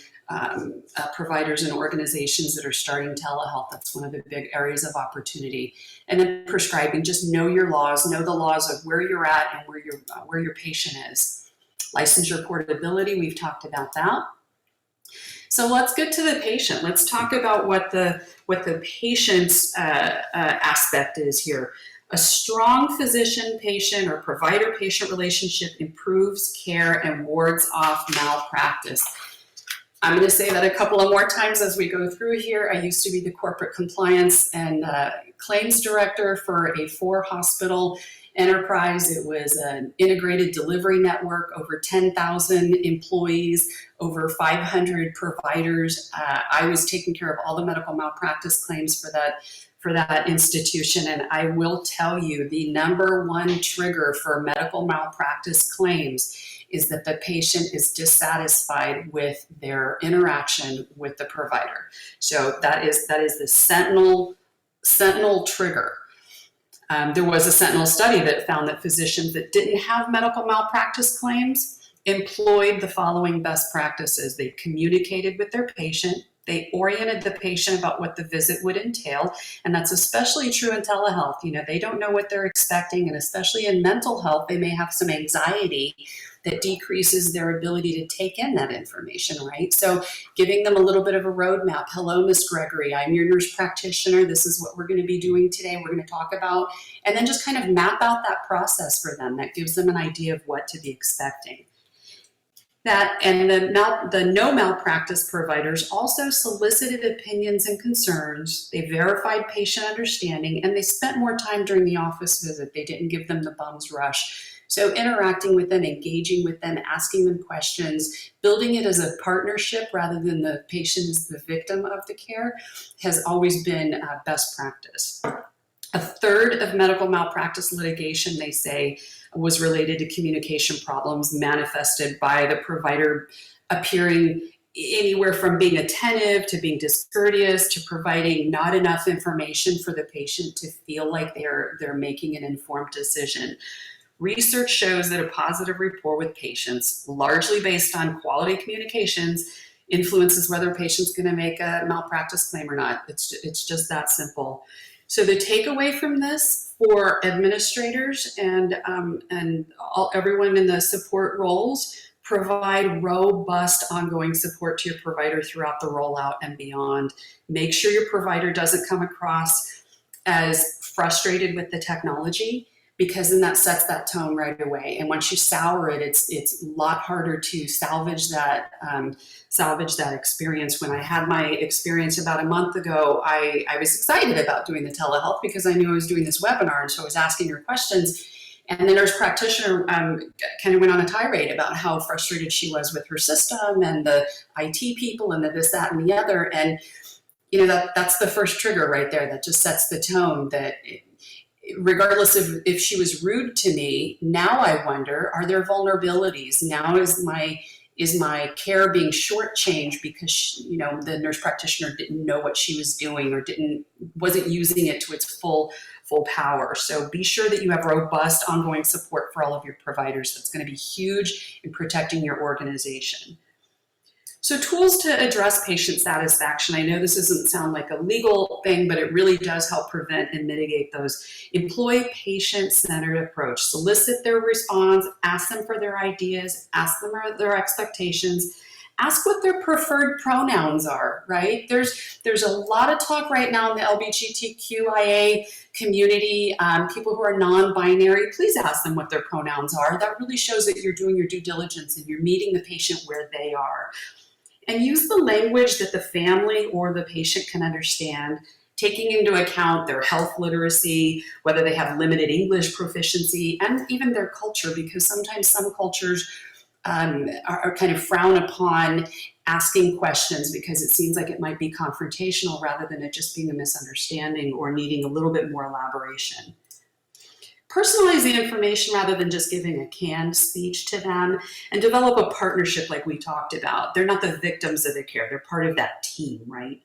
providers and organizations that are starting telehealth. That's one of the big areas of opportunity. And then prescribing, just know your laws, know the laws of where you're at and where your patient is. Licensure portability, we've talked about that. So let's get to the patient. Let's talk about what the patient's aspect is here. A strong physician-patient or provider-patient relationship improves care and wards off malpractice. I'm going to say that a couple of more times as we go through here. I used to be the corporate compliance and claims director for a 4-hospital enterprise. It was an integrated delivery network, over 10,000 employees, over 500 providers. I was taking care of all the medical malpractice claims for that institution. And I will tell you, the number one trigger for medical malpractice claims is that the patient is dissatisfied with their interaction with the provider. So that is the sentinel trigger. There was a sentinel study that found that physicians that didn't have medical malpractice claims employed the following best practices. They communicated with their patient. They oriented the patient about what the visit would entail. And that's especially true in telehealth. You know, they don't know what they're expecting. And especially in mental health, they may have some anxiety that decreases their ability to take in that information, right? So giving them a little bit of a roadmap. Hello, Miss Gregory, I'm your nurse practitioner. This is what we're going to be doing today. We're going to talk about, and then just kind of map out that process for them. That gives them an idea of what to be expecting. That and the no malpractice providers also solicited opinions and concerns. They verified patient understanding, and they spent more time during the office visit. They didn't give them the bum's rush. So interacting with them, engaging with them, asking them questions, building it as a partnership rather than the patient is the victim of the care has always been best practice. A third of medical malpractice litigation, they say, was related to communication problems manifested by the provider appearing anywhere from being attentive to being discourteous to providing not enough information for the patient to feel like they're making an informed decision. Research shows that a positive rapport with patients, largely based on quality communications, influences whether a patient's going to make a malpractice claim or not. It's just that simple. So the takeaway from this for administrators and everyone in the support roles, provide robust ongoing support to your provider throughout the rollout and beyond. Make sure your provider doesn't come across as frustrated with the technology, because then that sets that tone right away. And once you sour it, it's a lot harder to salvage that experience. When I had my experience about a month ago, I was excited about doing the telehealth because I knew I was doing this webinar, and so I was asking her questions. And the nurse practitioner kind of went on a tirade about how frustrated she was with her system and the IT people and the this, that, and the other. And you know, that's the first trigger right there. That just sets the tone that regardless of if she was rude to me, now I wonder, are there vulnerabilities? Now is my care being shortchanged because she, the nurse practitioner didn't know what she was doing or wasn't using it to its full power. So be sure that you have robust ongoing support for all of your providers. That's going to be huge in protecting your organization. So tools to address patient satisfaction. I know this doesn't sound like a legal thing, but it really does help prevent and mitigate those. Employ patient-centered approach. Solicit their response, ask them for their ideas, ask them their expectations, ask what their preferred pronouns are, right? There's a lot of talk right now in the LGBTQIA community, people who are non-binary. Please ask them what their pronouns are. That really shows that you're doing your due diligence and you're meeting the patient where they are. And use the language that the family or the patient can understand, taking into account their health literacy, whether they have limited English proficiency, and even their culture, because sometimes some cultures are kind of frown upon asking questions because it seems like it might be confrontational rather than it just being a misunderstanding or needing a little bit more elaboration. Personalize the information rather than just giving a canned speech to them, and develop a partnership like we talked about. They're not the victims of the care, they're part of that team, right?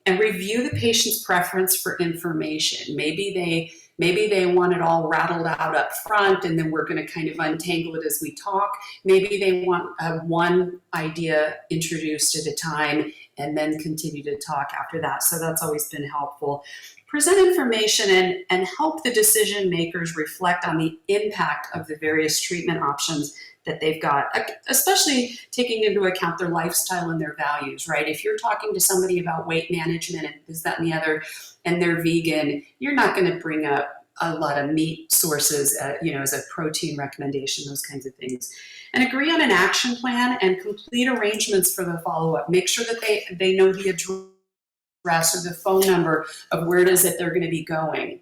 And review the patient's preference for information. Maybe they want it all rattled out up front, and then we're going to kind of untangle it as we talk. Maybe they want one idea introduced at a time and then continue to talk after that. So that's always been helpful. Present information and help the decision makers reflect on the impact of the various treatment options that they've got, especially taking into account their lifestyle and their values, right? If you're talking to somebody about weight management and this, that, and the other, and they're vegan, you're not going to bring up a lot of meat sources, as a protein recommendation, those kinds of things. And agree on an action plan and complete arrangements for the follow-up. Make sure that they know the address or the phone number of where it is that they're going to be going.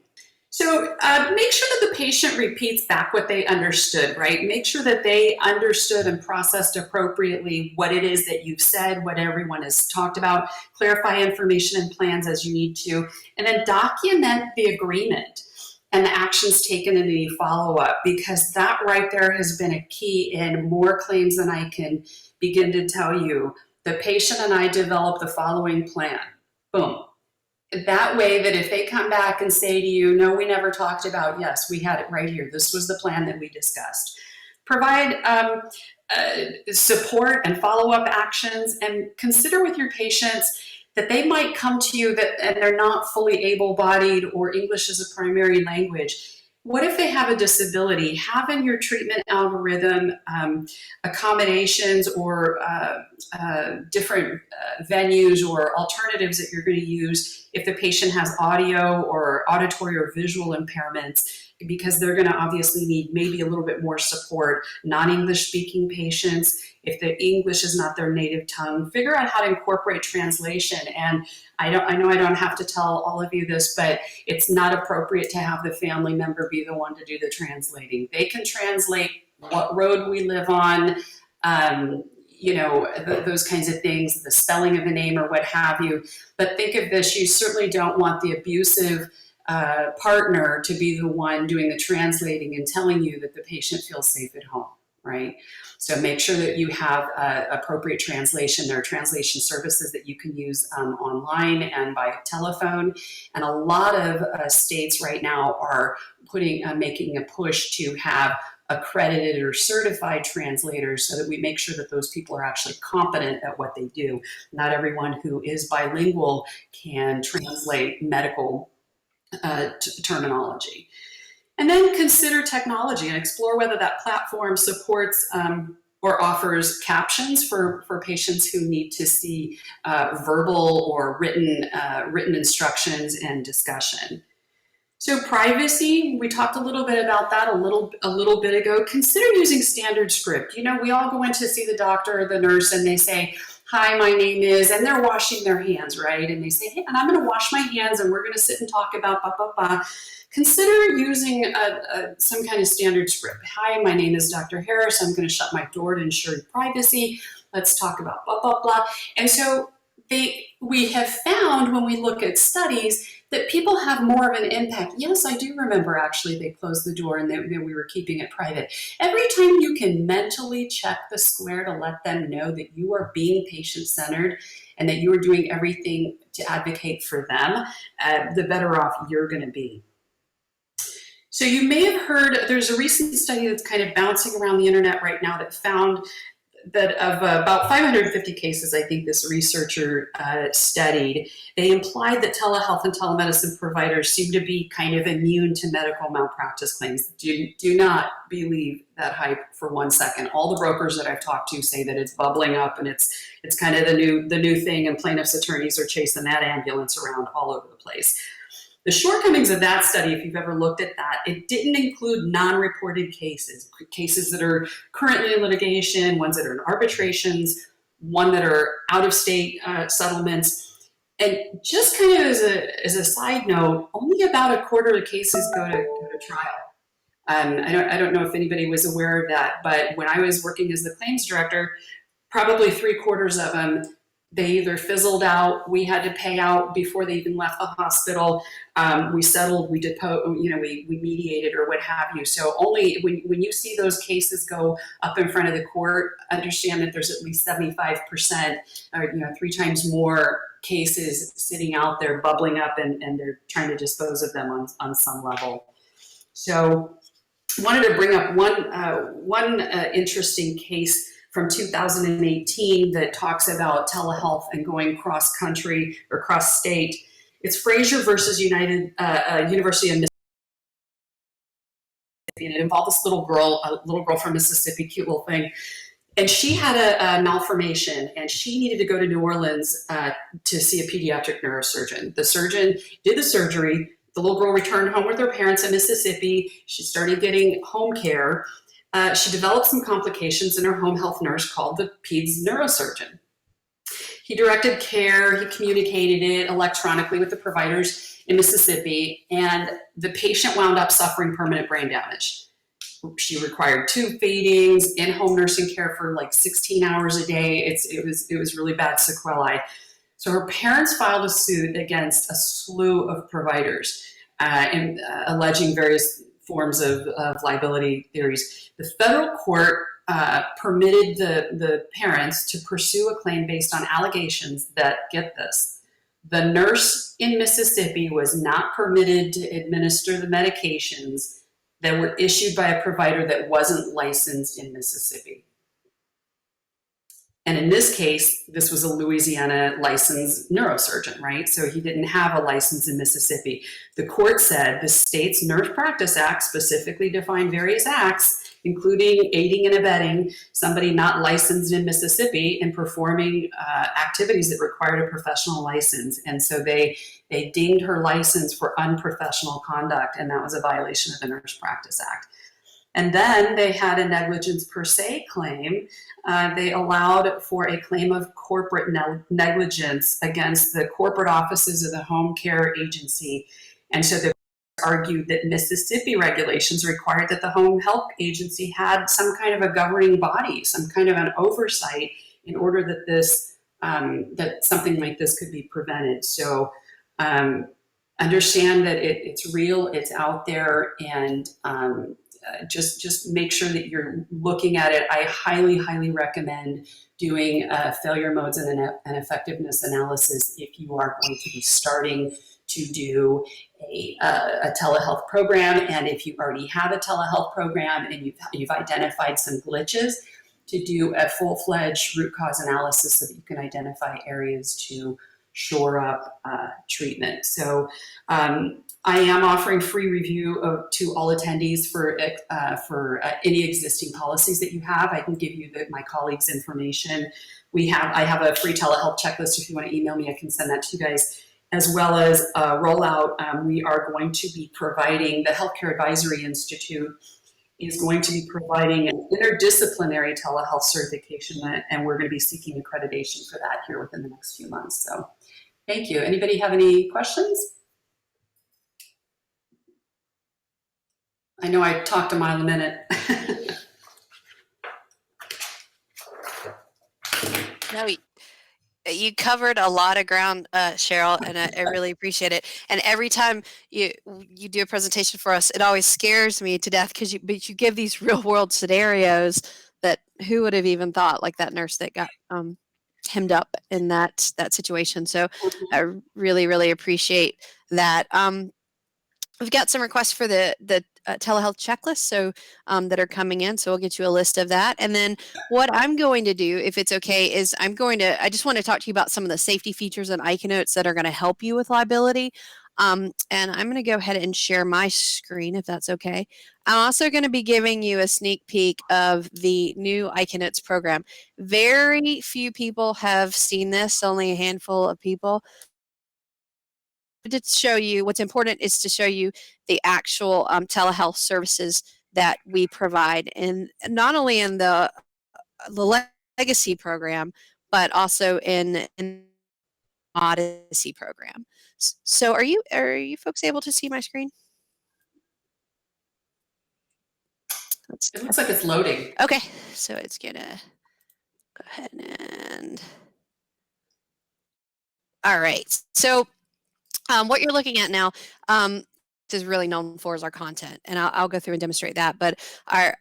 So make sure that the patient repeats back what they understood, right? Make sure that they understood and processed appropriately what it is that you've said, what everyone has talked about. Clarify information and plans as you need to, and then document the agreement and the actions taken in any follow-up, because that right there has been a key in more claims than I can begin to tell you. The patient and I developed the following plan. Boom. That way that if they come back and say to you, no, we never talked about, yes, we had it right here. This was the plan that we discussed. Provide support and follow-up actions, and consider with your patients that they might come to you and they're not fully able-bodied or English is a primary language. What if they have a disability? Have in your treatment algorithm accommodations or different venues or alternatives that you're going to use if the patient has audio or auditory or visual impairments, because they're going to obviously need maybe a little bit more support. Non-English speaking patients, if the English is not their native tongue, figure out how to incorporate translation. And I know I don't have to tell all of you this, but it's not appropriate to have the family member be the one to do the translating. They can translate what road we live on, those kinds of things, the spelling of a name or what have you. But think of this, you certainly don't want the abusive partner to be the one doing the translating and telling you that the patient feels safe at home, right? So make sure that you have appropriate translation. There are translation services that you can use online and by telephone. And a lot of states right now are making a push to have accredited or certified translators so that we make sure that those people are actually competent at what they do. Not everyone who is bilingual can translate medical terminology. And then consider technology and explore whether that platform supports or offers captions for patients who need to see verbal or written instructions and discussion. So privacy, we talked a little bit about that a little bit ago. Consider using standard script. We all go in to see the doctor or the nurse and they say, hi, my name is, and they're washing their hands, right? And they say, hey, and I'm going to wash my hands and we're going to sit and talk about blah, blah, blah. Consider using some kind of standard script. Hi, my name is Dr. Harris. I'm going to shut my door to ensure your privacy. Let's talk about blah, blah, blah. And so we have found when we look at studies that people have more of an impact. Yes, I do remember actually they closed the door and then we were keeping it private. Every time you can mentally check the square to let them know that you are being patient-centered and that you are doing everything to advocate for them, the better off you're going to be. So you may have heard, there's a recent study that's kind of bouncing around the internet right now that found that of about 550 cases, I think this researcher studied, they implied that telehealth and telemedicine providers seem to be kind of immune to medical malpractice claims. Do not believe that hype for 1 second. All the brokers that I've talked to say that it's bubbling up and it's kind of the new thing, and plaintiffs' attorneys are chasing that ambulance around all over the place. The shortcomings of that study, if you've ever looked at that, it didn't include non-reported cases that are currently in litigation, ones that are in arbitrations, one that are out-of-state settlements. And just kind of as a side note, only about a quarter of cases go to trial. I don't know if anybody was aware of that, but when I was working as the claims director, probably 3/4 of them, they either fizzled out, we had to pay out before they even left the hospital, we settled, we we mediated or what have you. So only when you see those cases go up in front of the court, understand that there's at least 75% or 3 times more cases sitting out there bubbling up, and they're trying to dispose of them on some level. So wanted to bring up one interesting case from 2018 that talks about telehealth and going cross country or cross state. It's Frazier versus University of Mississippi, and it involved this little girl from Mississippi, cute little thing. And she had a malformation, and she needed to go to New Orleans to see a pediatric neurosurgeon. The surgeon did the surgery. The little girl returned home with her parents in Mississippi. She started getting home care. She developed some complications, and her home health nurse called the peds neurosurgeon. He directed care. He communicated it electronically with the providers in Mississippi, and the patient wound up suffering permanent brain damage. She required tube feedings, in-home nursing care for like 16 hours a day. It was really bad sequelae. So her parents filed a suit against a slew of providers, alleging various forms of liability theories. The federal court permitted the parents to pursue a claim based on allegations that, get this, the nurse in Mississippi was not permitted to administer the medications that were issued by a provider that wasn't licensed in Mississippi. And in this case, this was a Louisiana licensed neurosurgeon, right? So he didn't have a license in Mississippi. The court said the state's Nurse Practice Act specifically defined various acts, including aiding and abetting somebody not licensed in Mississippi in performing activities that required a professional license. And so they dinged her license for unprofessional conduct, and that was a violation of the Nurse Practice Act. And then they had a negligence per se claim. They allowed for a claim of corporate negligence against the corporate offices of the home care agency. And so they argued that Mississippi regulations required that the home health agency had some kind of a governing body, some kind of an oversight in order that that something like this could be prevented. So understand that it's real, it's out there, and just make sure that you're looking at it. I highly, highly recommend doing failure modes and an effectiveness analysis if you are going to be starting to do a telehealth program. And if you already have a telehealth program and you've identified some glitches, to do a full-fledged root cause analysis so that you can identify areas to shore up treatment. So I am offering free review to all attendees for any existing policies that you have. I can give you my colleagues' information. I have a free telehealth checklist. If you want to email me, I can send that to you guys, as well as a rollout. We are going to be providing, the Healthcare Advisory Institute is going to be providing an interdisciplinary telehealth certification, and we're going to be seeking accreditation for that here within the next few months. So thank you. Anybody have any questions? I know I talked a mile a minute. No, you covered a lot of ground, Cheryl, and I really appreciate it. And every time you do a presentation for us, it always scares me to death because you give these real world scenarios that who would have even thought, like that nurse that got hemmed up in that situation. So I really, really appreciate that. We've got some requests for the telehealth checklist, so that are coming in. So we'll get you a list of that. And then what I'm going to do, if it's okay, is I just want to talk to you about some of the safety features and iCanotes that are going to help you with liability. And I'm going to go ahead and share my screen if that's okay. I'm also going to be giving you a sneak peek of the new iCanotes program. Very few people have seen this, only a handful of people. To show you what's important is to show you the actual telehealth services that we provide, and not only in the legacy program, but also in Odyssey program. So are you folks able to see my screen? Let's, It looks like it's loading. okay, so it's gonna go ahead and, all right. So what you're looking at now is really known for is our content, and I'll go through and demonstrate that. But our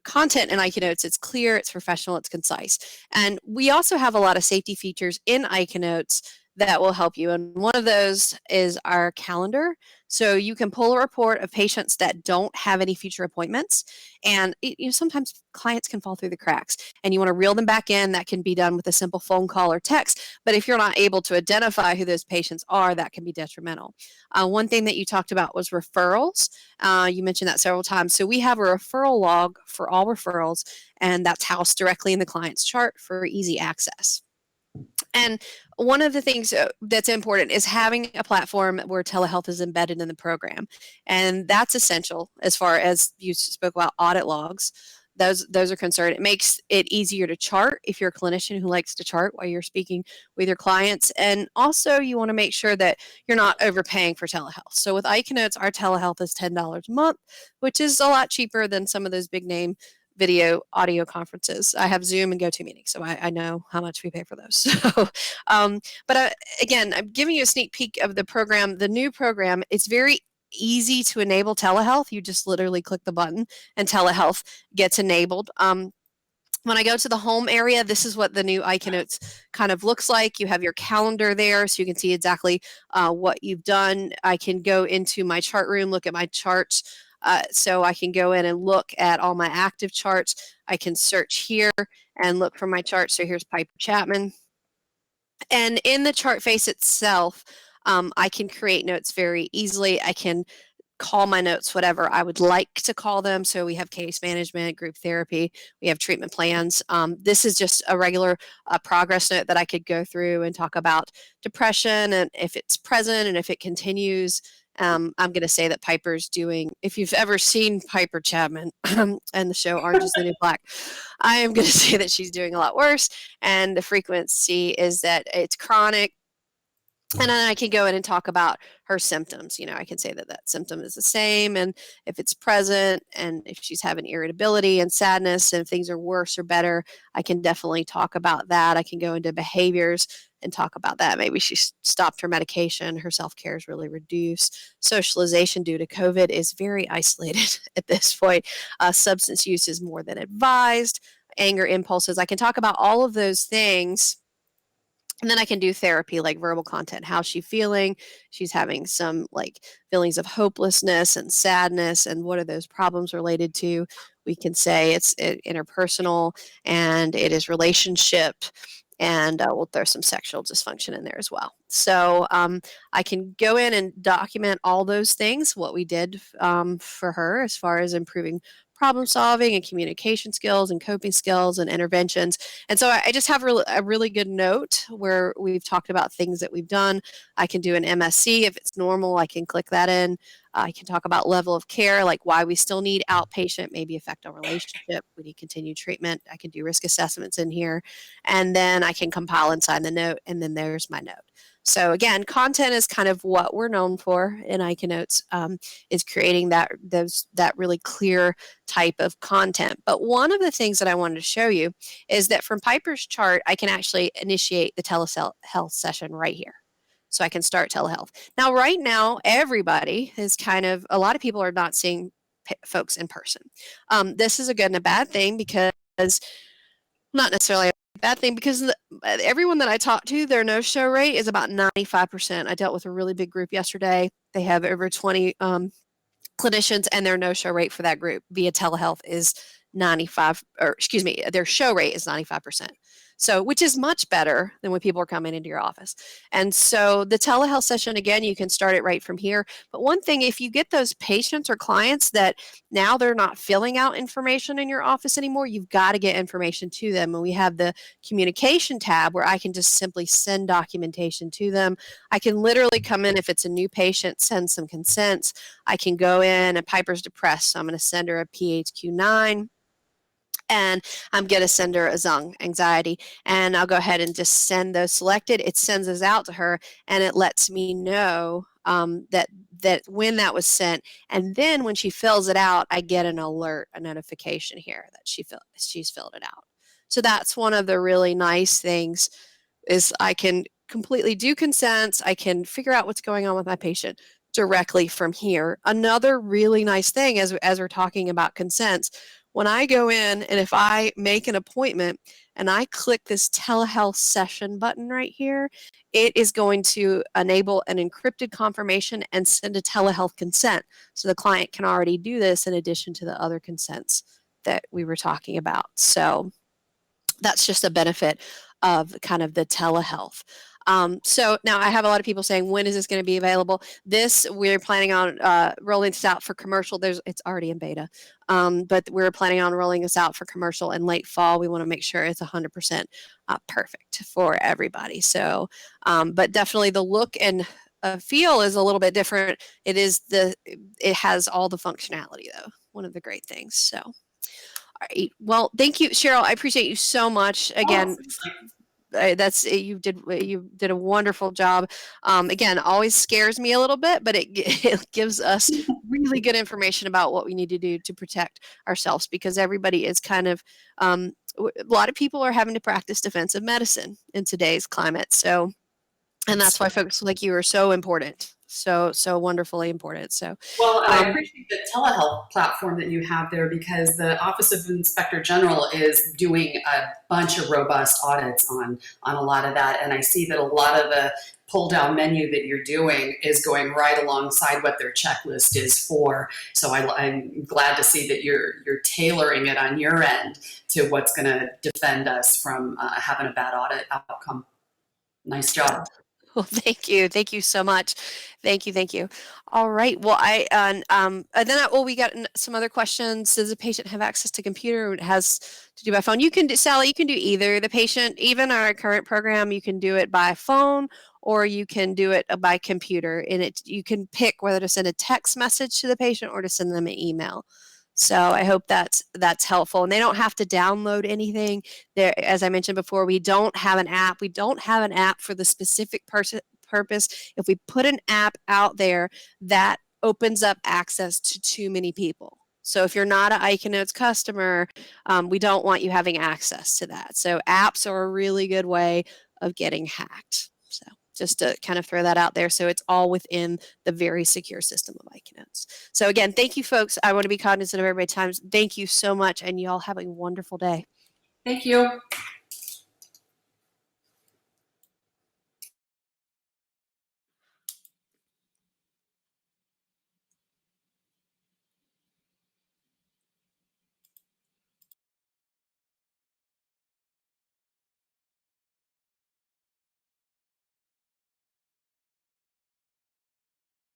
content in Notes, it's clear, it's professional, it's concise, and we also have a lot of safety features in Notes that will help you. And one of those is our calendar. So you can pull a report of patients that don't have any future appointments, and sometimes clients can fall through the cracks, and you want to reel them back in. That can be done with a simple phone call or text. But if you're not able to identify who those patients are, that can be detrimental. One thing that you talked about was referrals. You mentioned that several times. So we have a referral log for all referrals, and that's housed directly in the client's chart for easy access. And one of the things that's important is having a platform where telehealth is embedded in the program. And that's essential as far as you spoke about audit logs. Those are concerned. It makes it easier to chart if you're a clinician who likes to chart while you're speaking with your clients. And also, you want to make sure that you're not overpaying for telehealth. So with Notes, our telehealth is $10 a month, which is a lot cheaper than some of those big name video audio conferences. I have Zoom and GoToMeeting, so I know how much we pay for those. So, but again, I'm giving you a sneak peek of the program. The new program, it's very easy to enable telehealth. You just literally click the button and telehealth gets enabled. When I go to the home area, this is what the new Notes kind of looks like. You have your calendar there, so you can see exactly what you've done. I can go into my chart room, look at my charts. So I can go in and look at all my active charts. I can search here and look for my chart. So here's Piper Chapman. And in the chart face itself, I can create notes very easily. I can call my notes whatever I would like to call them. So we have case management, group therapy, we have treatment plans. This is just a regular progress note that I could go through and talk about depression and if it's present and if it continues. I'm going to say that Piper's doing, if you've ever seen Piper Chapman and the show Orange is the New Black, I am going to say that she's doing a lot worse. And the frequency is that it's chronic. And then I can go in and talk about her symptoms. I can say that that symptom is the same, and if it's present, and if she's having irritability and sadness, and if things are worse or better, I can definitely talk about that. I can go into behaviors and talk about that. Maybe she stopped her medication, her self-care is really reduced. Socialization due to COVID is very isolated at this point. Substance use is more than advised. Anger impulses. I can talk about all of those things. And then I can do therapy, like verbal content. How's she feeling? She's having some feelings of hopelessness and sadness. And what are those problems related to? We can say it's interpersonal and it is relationship. And we'll throw some sexual dysfunction in there as well. So I can go in and document all those things, what we did for her as far as improving problem solving and communication skills and coping skills and interventions. And so I just have a really good note where we've talked about things that we've done. I can do an MSC if it's normal. I can click that in. I can talk about level of care, like why we still need outpatient, maybe affect our relationship. We need continued treatment. I can do risk assessments in here. And then I can compile and sign the note. And then there's my note. So again, content is kind of what we're known for in Notes, is creating that really clear type of content. But one of the things that I wanted to show you is that from Piper's chart, I can actually initiate the telehealth session right here. So I can start telehealth. Now, right now, everybody is a lot of people are not seeing folks in person. This is a good and a bad thing because, not necessarily a bad thing, because everyone that I talk to, their no-show rate is about 95%. I dealt with a really big group yesterday. They have over 20 clinicians, and their no-show rate for that group via telehealth is 95, or excuse me, their show rate is 95%. So, which is much better than when people are coming into your office. And so the telehealth session, again, you can start it right from here. But one thing, if you get those patients or clients that now they're not filling out information in your office anymore, you've got to get information to them. And we have the communication tab where I can just simply send documentation to them. I can literally come in, if it's a new patient, send some consents. I can go in, and Piper's depressed, so I'm going to send her a PHQ-9. And I'm going to send her a Zung anxiety, and I'll go ahead and just send those selected. It sends those out to her, and it lets me know that when that was sent, and then when she fills it out, I get an alert, a notification here that she's filled it out. So that's one of the really nice things is I can completely do consents. I can figure out what's going on with my patient directly from here. Another really nice thing as we're talking about consents, when I go in and if I make an appointment and I click this telehealth session button right here, it is going to enable an encrypted confirmation and send a telehealth consent. So the client can already do this in addition to the other consents that we were talking about. So that's just a benefit of kind of the telehealth. So now I have a lot of people saying, when is this going to be available? We're planning on rolling this out for commercial. It's already in beta, but we're planning on rolling this out for commercial in late fall. We want to make sure it's 100% perfect for everybody. So, but definitely the look and feel is a little bit different. It has all the functionality though. One of the great things. So. All right. Well, thank you, Cheryl. I appreciate you so much. Again, you did a wonderful job. Again, always scares me a little bit, but it gives us really good information about what we need to do to protect ourselves because everybody is kind of a lot of people are having to practice defensive medicine in today's climate. So, and that's why folks like you are so important. So wonderfully important. So, well, I appreciate the telehealth platform that you have there because the Office of Inspector General is doing a bunch of robust audits on a lot of that, and I see that a lot of the pull-down menu that you're doing is going right alongside what their checklist is for. So I'm glad to see that you're tailoring it on your end to what's going to defend us from having a bad audit outcome. Nice job. Well, thank you. Thank you so much. Thank you. Thank you. All right. Well, we got some other questions. Does the patient have access to computer? It has to do by phone. You can do, Sally, you can do either. The patient, even our current program, you can do it by phone or you can do it by computer. And you can pick whether to send a text message to the patient or to send them an email. So I hope that's helpful. And they don't have to download anything. There, as I mentioned before, we don't have an app. We don't have an app for the specific purpose. If we put an app out there, that opens up access to too many people. So if you're not an iCanotes customer, we don't want you having access to that. So apps are a really good way of getting hacked. So just to kind of throw that out there. So it's all within the very secure system of iCanotes. So again, thank you, folks. I want to be cognizant of everybody's time. Thank you so much, and y'all have a wonderful day. Thank you.